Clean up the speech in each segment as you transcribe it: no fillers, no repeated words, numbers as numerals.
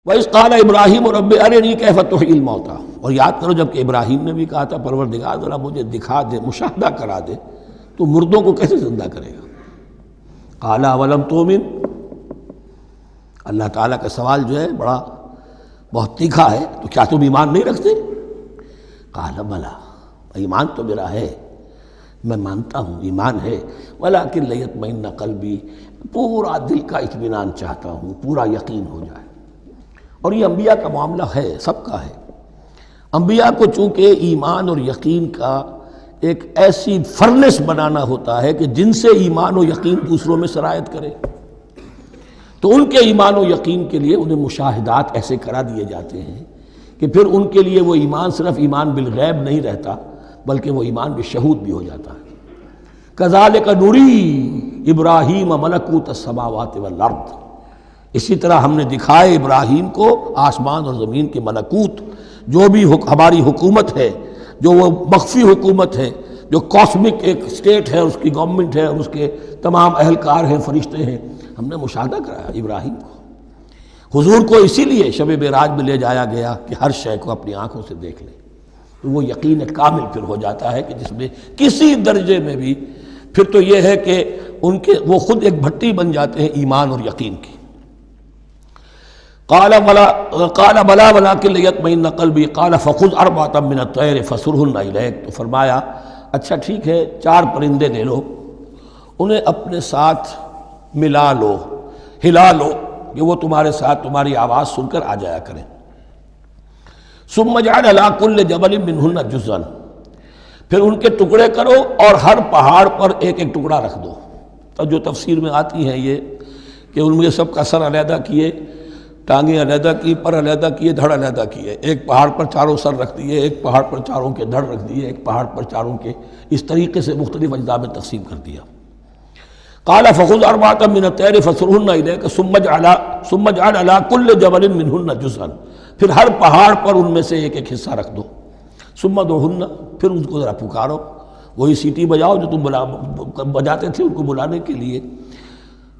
وَإِذْ قَالَ إِبْرَاهِيمُ رَبِّ أَرِنِي كَيْفَ تُحْيِي الْمَوْتَىٰ، اور یاد کرو جب کہ ابراہیم نے بھی کہا تھا پروردگار ذرا مجھے دکھا دے، مشاہدہ کرا دے تو مردوں کو کیسے زندہ کرے گا۔ قَالَ أَوَلَمْ تُؤْمِنْ، اللہ تعالیٰ کا سوال جو ہے بہت تیکھا ہے، تو کیا تم ایمان نہیں رکھتے؟ قَالَ بَلَىٰ، ایمان تو میرا ہے، میں مانتا ہوں ایمان ہے، وَلَٰكِن لِيَطْمَئِنَّ قَلْبِي، پورا دل کا اطمینان چاہتا ہوں، پورا یقین ہو جائے۔ اور یہ انبیاء کا معاملہ ہے، سب کا ہے۔ انبیاء کو چونکہ ایمان اور یقین کا ایک ایسی فرنس بنانا ہوتا ہے کہ جن سے ایمان و یقین دوسروں میں سرایت کرے، تو ان کے ایمان و یقین کے لیے انہیں مشاہدات ایسے کرا دیے جاتے ہیں کہ پھر ان کے لیے وہ ایمان صرف ایمان بالغیب نہیں رہتا بلکہ وہ ایمان بالشہود بھی ہو جاتا ہے۔ کذالک نری ابراہیم ملکوت السماوات والارض، اسی طرح ہم نے دکھائے ابراہیم کو آسمان اور زمین کے ملکوت، جو بھی ہماری حکومت ہے، جو وہ مخفی حکومت ہے، جو کاسمک ایک اسٹیٹ ہے، اس کی گورنمنٹ ہے اور اس کے تمام اہلکار ہیں، فرشتے ہیں، ہم نے مشاہدہ کرایا ابراہیم کو۔ حضور کو اسی لیے شب معراج میں لے جایا گیا کہ ہر شے کو اپنی آنکھوں سے دیکھ لیں، تو وہ یقین کامل پھر ہو جاتا ہے کہ جس میں کسی درجے میں بھی پھر تو یہ ہے کہ وہ خود ایک بھٹی بن جاتے ہیں ایمان اور یقین کی۔ قال بلا ولکن لیطمئن قلبی قال فخذ اربعۃ من الطیر فصرهن الیک، تو فرمایا اچھا ٹھیک ہے 4 پرندے لے لو، انہیں اپنے ساتھ ملا لو، ہلا لو کہ وہ تمہارے ساتھ تمہاری آواز سن کر آ جایا کریں۔ ثم اجعل علی کل جبل منہن جزءا، پھر ان کے ٹکڑے کرو اور ہر پہاڑ پر ایک ایک ٹکڑا رکھ دو۔ تو جو تفسیر میں آتی ہیں یہ کہ ان میں سب کا سر علیحدہ کیے، ٹانگیں علیحدہ کی، پر علیحدہ کیے، دھڑ علیحدہ کیے، ایک پہاڑ پر چاروں سر رکھ دیے، ایک پہاڑ پر چاروں کے دھڑ رکھ دیے، ایک پہاڑ پر چاروں کے، اس طریقے سے مختلف اجزاء میں تقسیم کر دیا۔ قال فخذ اربعۃ من الطیر فصرهن الیک ثم اجعل علی کل جبل منہن جزءا، پھر ہر پہاڑ پر ان میں سے ایک ایک حصہ رکھ دو۔ ثم ادعوہن، پھر ان کو ذرا پکارو، وہی سیٹی بجاؤ جو تم بجاتے تھے ان کو بلانے کے لیے۔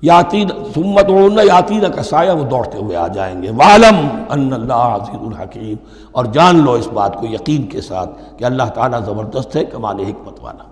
یاتین ثم ادعوہن یاتینک سایہ، وہ دوڑتے ہوئے آ جائیں گے۔ وَاعْلَمْ أَنَّ اللَّهَ عَزِیزٌ حَکِیمٌ، اور جان لو اس بات کو یقین کے ساتھ کہ اللہ تعالیٰ زبردست ہے، کمال حکمت والا۔